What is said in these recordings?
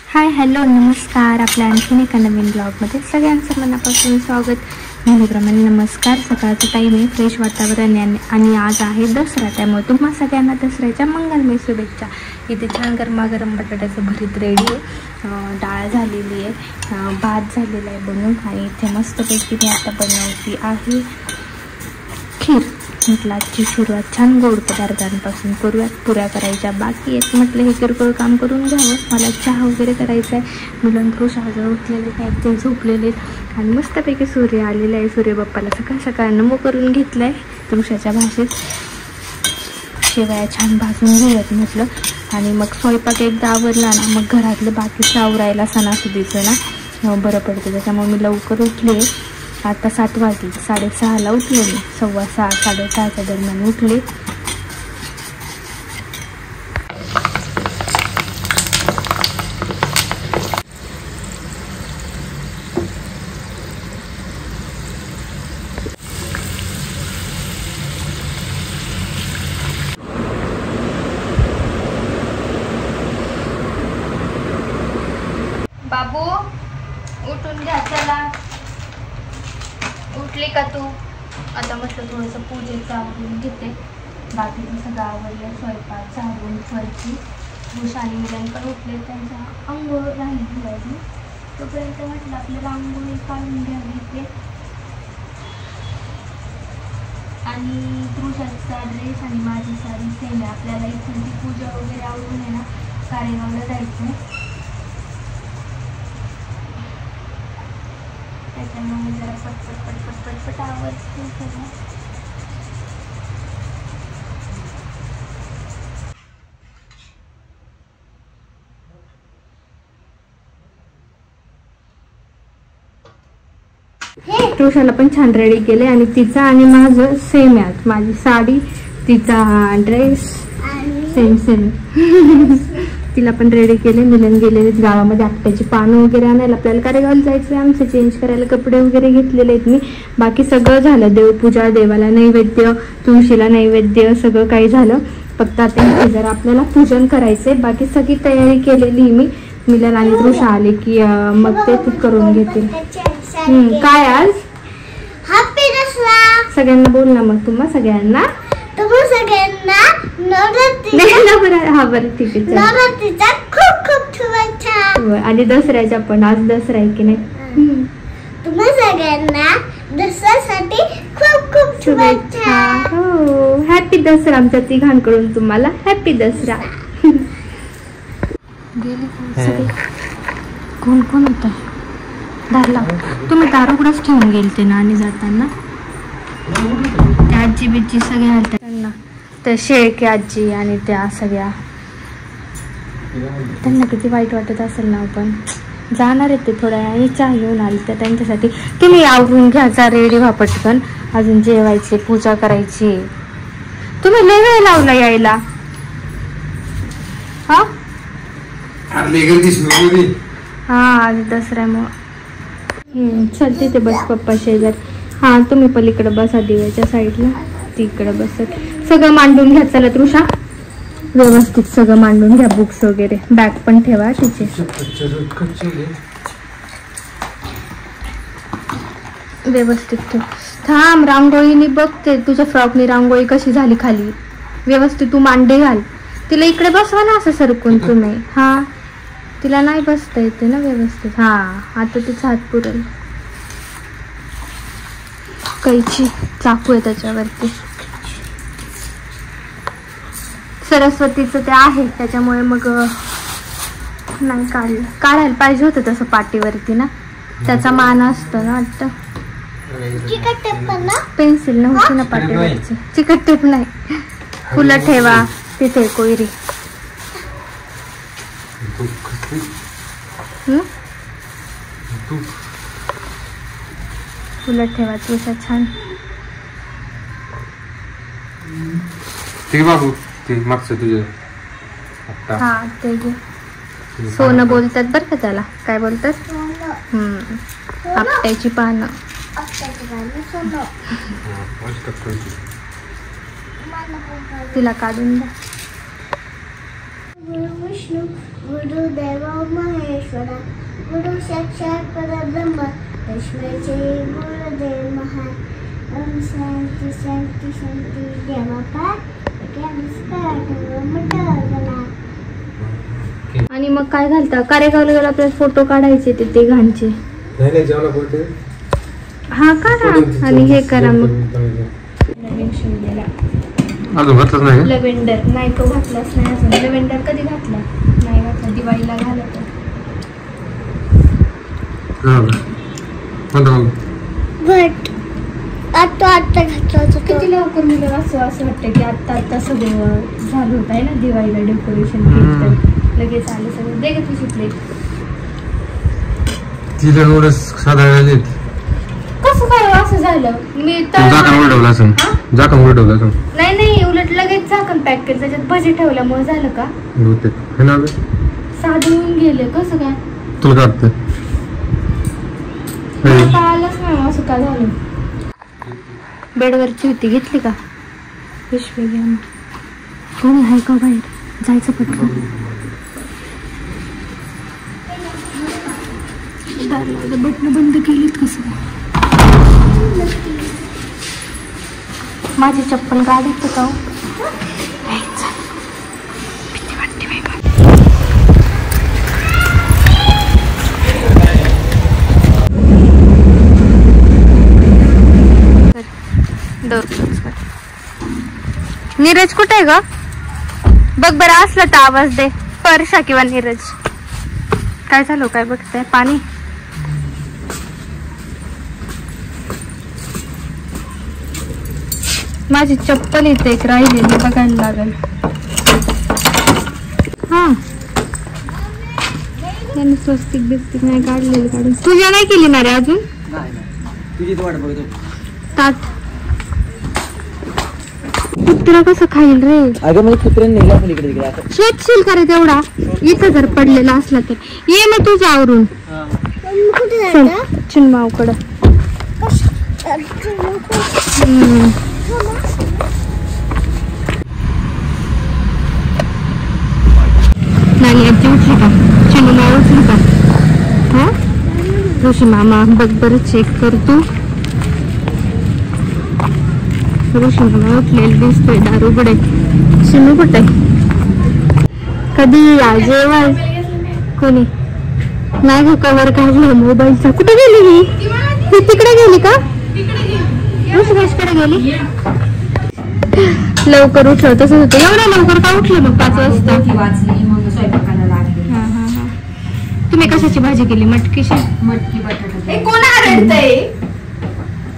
Hi hello नमस्कार. आपल्या आणखीन एका नवीन ब्लॉगमध्ये सगळ्यांचं मनापासून स्वागत. नेहमीप्रमाणे नमस्कार. सकाळचं टाईम आहे, फ्रेश वातावरण आहे आणि आज आहे दसरा, त्यामुळे तुम्हा सगळ्यांना दसऱ्याच्या मंगलमय शुभेच्छा. इथे छान गरमागरम बटाट्याचं भरीत रेडी आहे, डाळ झालेली आहे, भात झालेला आहे बनवून आणि इथे मस्तपैकी मी आता बनवती आहे खीर. म्हटलं आजची सुरुवात छान गोड पदार्थांपासून करूयात. पुऱ्या करायच्या बाकी आहेत. म्हटलं हे किरकोळ काम करून घ्यावं. मला चहा वगैरे करायचा आहे. मुलं शाळेजवळ उठलेले आहेत, ते झोपलेले आहेत आणि मस्तपैकी सूर्य आलेला आहे. सूर्य बाप्पाला सकाळ सकाळ नमो करून घेतलं आहे तुळशाच्या भाषेत. शेवया छान भाजून घेऊयात म्हटलं आणि मग स्वयंपाक एकदा आवरला ना मग घरातलं बाकीचं आवरायला सणासुदीचं ना बरं पडतं. त्याच्यामुळे मी लवकर उठले. आता 7 वाजले, 6:30ला उठले मी. 6:15 6:30च्या दरम्यान उठले. बाबू उठून घ्या, चला. उठली का तू? आता म्हटलं थोडंसं पूजेचं आवरून घेते. बाकीचं सगळं आवडलं, स्वयंपाक झाडून फरची. भूषा आणि मुलांनी पण उठले, त्यांचा आंघोळ राहिली आहे. तोपर्यंत म्हटलं आपल्याला आंघोळी काढून घ्यावी इथे. आणि पुरुषाचा ड्रेस आणि माझी साडी सेम आहे. आपल्याला इथून ती पूजा वगैरे आवडून आहे ना कारेगावला जायचं. त्याच्यामुळे जरा पटपट आवडते सगळं. ट्युशनला पण छान रेडी केले आणि तिचा आणि माझं सेम आहे. माझी साडी, तिचा ड्रेस सेम तिला पण रेडी केले. मिलन गेलेले गावामध्ये आपट्याची पानं वगैरे आणायला. आपल्याला कारेगावला जायचं, आमचं चेंज करायला कपडे वगैरे घेतलेले आहेत मी. बाकी सगळं झालं. देवपूजा, देवाला नैवेद्य, तुळशीला नैवेद्य, सगळं काही झालं. फक्त आता जरा आपल्याला पूजन करायचंय. बाकी सगळी तयारी केलेली मी. मिलन आणि तृषा आले की मग ते करून घेतील. काय आज हॅपी दसरा सगळ्यांना बोल ना. मग तुम्हा सगळ्यांना हा बरं ठीक आहे. खूप शुभेच्छा. आणि दसऱ्याच्या पण आज दसरा आहे की नाही. तुम्हा सगळ्यांना दसऱ्यासाठी खूप शुभेच्छा. हो, हॅपी दसरा आमच्या तिघांकडून तुम्हाला. हॅपी दसरा. गेले कोण कोण होत दारला? तुम्ही दार उघडच ठेवून गेलते ना आणि जाताना त्या आजी बिजी सगळ्या आल्या त्यांना. त्या शेळके आजी आणि त्या सगळ्या, त्यांना किती वाईट वाटत असेल ना. आपण जाणार आहे ते थोड्या वेळाने. चहा घेऊन आली तर त्यांच्यासाठी. तुम्ही आवरून घ्यायचा, रेडी व्हा पटकन. अजून जेवायचे, पूजा करायची. तुम्ही लय वेळ लावला यायला. हा आज दसऱ्यामुळे. चल तिथे बस पप्पा शेजार. हा तुम्ही पलीकडे बसा दिव्याच्या साईडला, तिकडे बसत. सगळं मांडून घ्या. चला तृषा, व्यवस्थित सगळं मांडून घ्या. बुक्स वगैरे, बॅग पण ठेवा तिचे. व्यवस्थित ठेव. थांब, रांगोळीनी बघते तुझ्या फ्रॉकनी रांगोळी कशी झाली खाली. व्यवस्थित तू मांडे घाल. तिला इकडे बसवा ना असं सरकून तुम्ही. हा तिला नाही बसता येते ना व्यवस्थित. हा आता तिचा हात पुरेल. कैची, चाकू आहे त्याच्यावरती. सरस्वतीचं ते आहे त्याच्यामुळे मग नाही काढलं. काढायला पाहिजे होतं तसं पाटीवरती ना, त्याचा मान असतो ना वाटतं. पेन्सिल नव्हती ना पाटीवरची. चिकट टेप नाही. फुलं ठेवा तिथे कोयरी. फुलं ठेवा तुझ्या छान. ते बाबू ते मागचं तुझं. हा ते घे. सोनं बोलतात बरं का त्याला. काय बोलतात? आपट्याची पानं. तिला काढून द्या. विष्णू गुरुदेव महेश्वरा गुरु साक्षात परब्रह्म तस्मै श्री गुरुदेव महाराज. ओम शांती शांती शांती. देवा आणि मग काय घालता? कारेगावला गेला आपल्याला फोटो काढायचे ते घाणचे. हा काढा आणि हे करा. मग नवीन शिवलेला अजून घातलंच नाही. लव्हेंडर नाही, तो घातलाच नाही अजून. लव्हेंडर कधी घातला? नाही घातला, दिवाळीला घालत. आता घातला होता. किती लवकर मुलं असं वाटतं की आता सगळं झालं होत आहे ना दिवाळीला डेकोरेशन लगेच आलं सगळं. दे ग तुझी प्लेट. तिला एवढंच साधारण कसं काय असं झालं? मी झाकण उलटवलं असं. झाकण उलटवलं असं. नाही उलट लगेच झाकण पॅक केलं, त्याच्यात भजी ठेवल्यामुळे झालं का? साधून गेले. कसं काय तुला वाटतं? आलंच नाही असं काय झालं. बेडवरची होती, घेतली का? पिशवी घ्या. मग कोणी आहे का बाहेर? जायचं पटकन. बटन बंद केलीत कसं? माझी चप्पल गाडीत का? नीरज कुठे आहे ग? बघ बरं, असला तर आवाज दे. परशा किंवा नीरज. काय झालं? काय बघताय? पाणी. माझी चप्पल इथे एक राहिलेली, बघायला लागेल. हा यांनी स्वस्तिक बिस्तिक नाही काढलेली. काढून तुझ्या नाही केली ना रे अजून? ताट कुत्रा कसं खाईल रे? अगं म्हणजे कुत्र्याने नेला पलीकडे तिकडे. शेतशील का रे तेवढा? इथं जर पडलेला असला तर ये ना तुझ्या आवरून. चिन्मावकडं नानी आजी उठली का? चिन्मा उठली का? हा ऋषी मामा बघ बरं चेक करतो. ऋषी मामा उठलेलं दिसतोय. दारू उघडे. चिन्नू कुठे? कधी या जेवाय? कोणी नाही ग, कवर काढलं मोबाईलचा. कुठे गेली ही? तिकडे गेली का? ऋषिकेशकडे गेली. लवकर उठलं तसंच होतं. एवढ्या लवकर का उठलं मग? 5 वाजता. तुम्ही कशाची भाजी केली? मटकीची? मटकी बटाटा. कोण आरडतंय?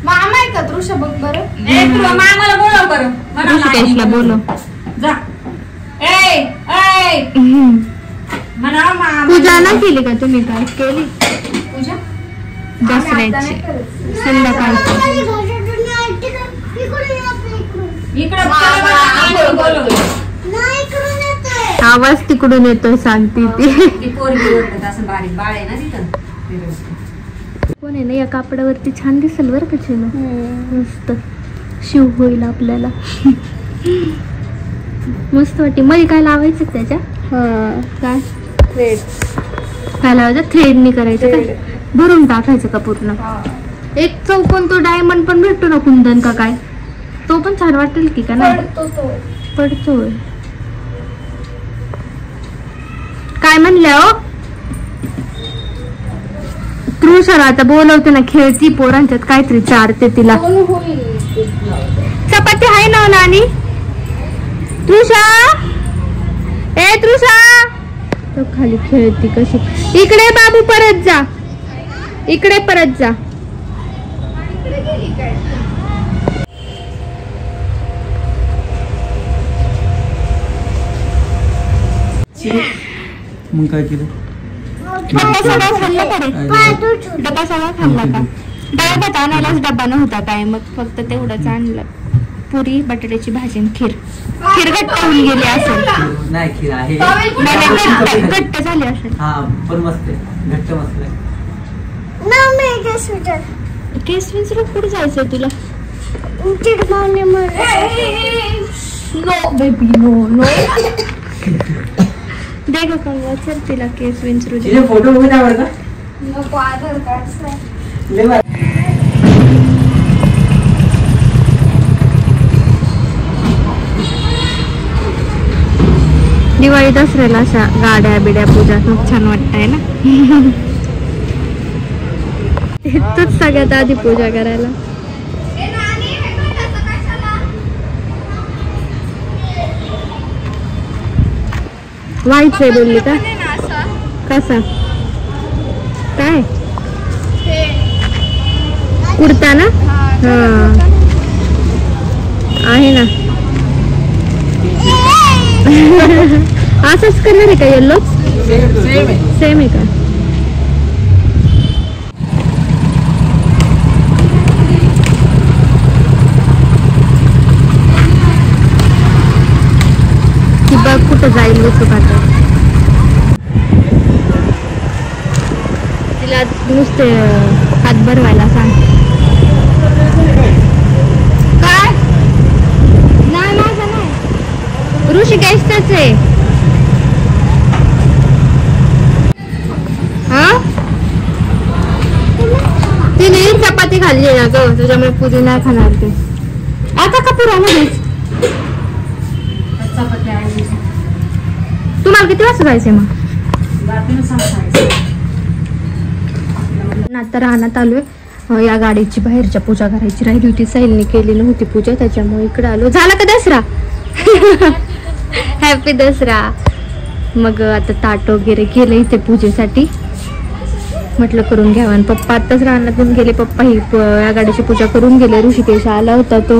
मामा आहे का? तृषा बघ बरं. मामाला बोलव बरं. ऋषिकेशला बोलव. जा. पूजा नाही केली का तुम्ही? काय केली पूजा? दसऱ्याची संध्याकाळची? आवाज तिकडून येतोय सांगते ती. बारीक बाळ आहे ना तिथं. कोण आहे ना या कापडावरती छान दिसेल बरं का चिनू. मस्त शिव होईल आपल्याला. मस्त वाटते. मध्ये काय लावायचं त्याच्या? काय थ्रेड. काय लावायचं? थ्रेडनी करायचं का? भरून टाकायचं का पूर्ण? एक चौकोन तो डायमंड पण भेटतो ना, कुंदन का काय, तो पण छान वाटेल की का? नाही पडतोय. काय म्हणल्या हो? तृषाला आता बोलवते ना, खेळती पोरांच्यात काहीतरी चारते तिला. चपाती आहे ना नानी? तृषा, ए तृषा, तो खाली खेळती कशी. इकडे बाबू, परत जा. इकडे परत जा. मग काय केलं? डबा सगळा खाल्ला का रे? डबा सगळा खाल्ला का? डाळ भात आणायलाच डबा नव्हता काय, मग फक्त तेवढंच आणलं. पुरी, बटाट्याची भाजी, खीर. खीर घट्ट होऊन गेली असेल. नाही, खीर आहे. घट्ट झाली असेल. हा पण मस्त आहे, घट्ट मस्त आहे. केस विचार कुठे जायचंय तुला? No baby, no no. दे ग कंगवा, चल तिला केस विंचरू दे. तिचे फोटो बघत आवड का? नको आधार कार्ड. लय भारी. दिवाळी दसऱ्याला अशा गाड्या बिड्या पूजा खूप छान वाटतंय ना. तूच सगळ्यात आधी पूजा करायला. व्हायचंय बोलली का? कसा काय कुर्ता ना? हा आहे ना. असंच करणार आहे का? येल्लोच सेम आहे का? ती बघ कुठं जाईल आता. तिला नुसते हात भरवायला सांग. काय नाही माझं नाही. ऋषिकेशच आहे. हा तिने चपाती खाल्ली ना ग, त्याच्यामुळे पुरी नाही खाणार ते. आता का पुरामध्येच तुम्हाला किती वाजता जायचंय मग? आता राहण्यात आलोय. या गाडीची बाहेरच्या पूजा करायची राहिली होती, साहिलने केली नव्हती पूजा, त्याच्यामुळे इकडे आलो. झाला का दसरा? हॅपी दसरा. मग आता ताट वगैरे केलं इथे पूजेसाठी, म्हटलं करून घ्यावं. आणि पप्पा आताच रानातून गेले. पप्पा ही या गाडीची पूजा करून गेले. ऋषिकेश आला होता, तो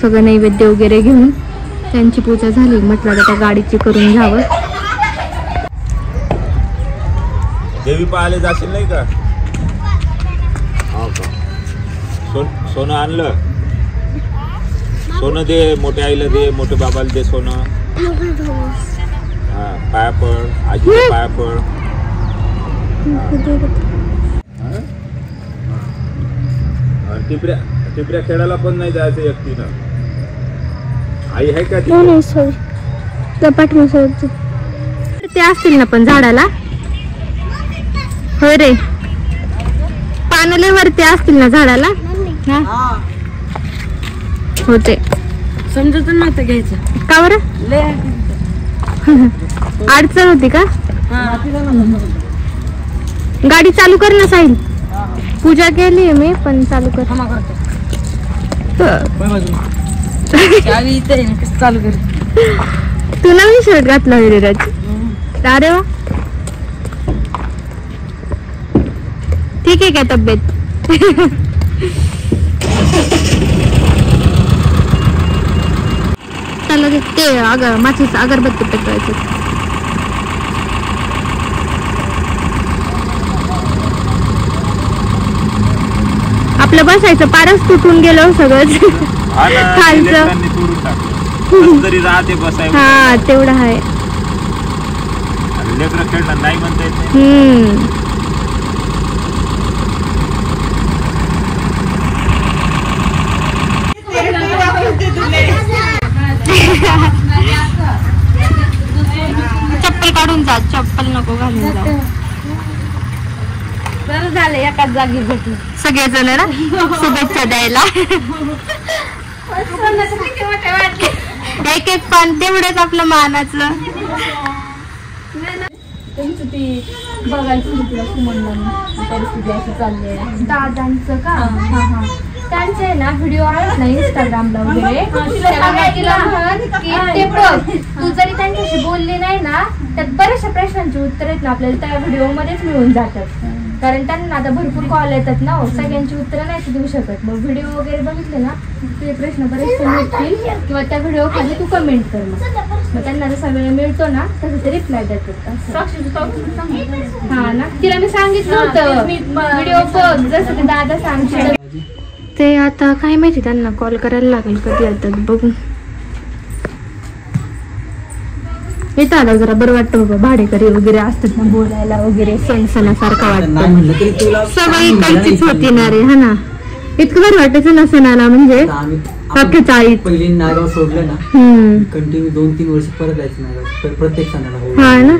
सगळं नैवेद्य वगैरे घेऊन त्यांची पूजा झाली. म्हटलं आता त्या गाडीची करून घ्यावं. देवी पाहायला जाशील नाही का? हो का? सोनं आणलं? सोनं दे, मोठ्या आईला दे, मोठ्या बाबाला दे सोनं. हा, पाया पड, आजीला पाया पड. टिपऱ्या खेळायला पण नाही जायचं एकटीनं. आई आहे का? ते असतील ना पण झाडाला. होय रे, पानं लय वरती असतील ना झाडाला. होते समजत नव्हतं घ्यायचं का बरं? अडचण होती का? गाडी चालू कर ना साहिल. पूजा केली मी पण चालू कर. चालू कर. तू नवीन शर्ट घातला विराज. अरे वा, ठीक आहे काय तब्येत? त्याला ते माचीच अगरबत्ती पेटवायचं. आपलं बसायचं पारच तुटून गेलो सगळंच खालचं. हा तेवढं आहे. नाही म्हणता येत. चप्पल काढून जा, चप्पल नको घालून जा. बरं झालं एकाच जागी भेटलं. सगळेजण ना शुभेच्छा द्यायला. एक एक पान तेवढंच आपलं मानाचं. त्यांचं ते बघायचं तुला सुमनला परिस्थिती अशी चालली आहे. दादांचं का? हा त्यांचे आहे ना व्हिडिओ आहेत ना इंस्टाग्रामला वगैरे. तिला म्हण की ते बघ, तू जरी त्यांच्याशी बोलली नाही ना त्यात बऱ्याचशा प्रश्नांची उत्तर आहेत ना आपल्याला त्या व्हिडिओ मध्येच मिळून जातात. कारण त्यांना आता भरपूर कॉल येतात ना, सगळ्यांची उत्तरं नाही देऊ शकत. मग व्हिडिओ वगैरे बघितले ना ते प्रश्न बरेचसे मिळतील, किंवा त्या व्हिडिओ खाली तू कमेंट कर. मग त्यांना जसा वेळ मिळतो ना तसं ते रिप्लाय देतात. हा ना, तिला मी सांगितलं होतं व्हिडिओ बघ जसं ते दादा सांगतील. ते आता काय माहिती, त्यांना कॉल करायला लागेल कधी येतात बघू. येतं आला जरा बरं वाटतं बाबा. भाडेकरी वगैरे असतात ना बोलायला वगैरे, सण सणासारखं वाटतं. सवय इकडचीच होती ना रे. हा ना, इतकं बरं वाटायचं ना सणाला. म्हणजे अख्ख्या आई पहिली नागाव सोडलं ना, कंटिन्यू 2-3 वर्ष परत जायचं नागाव प्रत्येक सणाला. हा ना,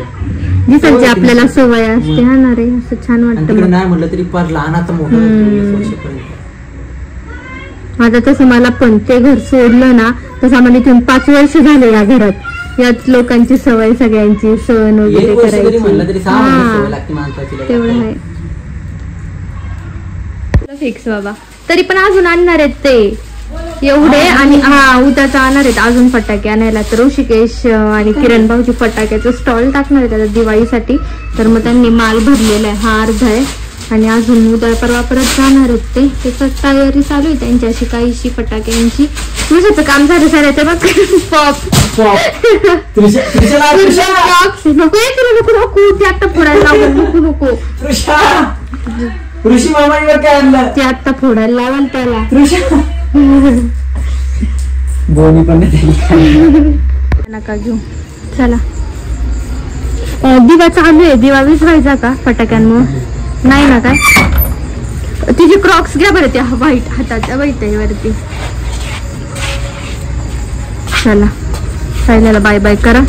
दिसायची आपल्याला सवय असते हा ना रे, असं छान आणि वाटतं तिकडे मग. नाही म्हणलं तरी फार लहानाचं मोठं हम्म. होतं 20 वर्षापर्यंत. आता तसं मला पण ते घर सोडलं ना तसं आम्हाला इथून 5 वर्ष झाले या घरात. याच लोकांची सवय सगळ्यांची सण वगैरे 1 वर्ष जरी म्हणलं तरी करायची. 6 महिने हा, सवय लागते माणसाची लगेच. तेवढं आहे फिक्स बाबा. तरी पण अजून आणणार आहेत ते एवढे, आणि हा उद्याचा आणणार आहेत अजून फटाके आणायला. तर ऋषिकेश आणि किरण भाऊजी फटाक्याचं स्टॉल टाकणार आहेत आता दिवाळीसाठी. तर मग त्यांनी माल भरलेला आहे, हा अर्धा आहे आणि अजून उद्या परवा परत जाणार आहेत ते. त्याचं तयारी चालू आहे त्यांची अशी काहीशी फटाक्यांची. तुझ्याचं काम झालं साऱ्याचं बघ. पॉप नको नको नको ते आता फोडायला लावून नको नको ऋषी मामाने काय आणलं ते आता फोडायला लावाल त्याला. दोन्ही पण नका घेऊ. चला दिवा चालू आहे. दिवा विसरायचा का फटाक्यांमुळे? नाही ना काय. तिची क्रॉक्स घ्या बरं त्या व्हाईट हाताच्या वरती. चला पहिल्याला बाय बाय करा.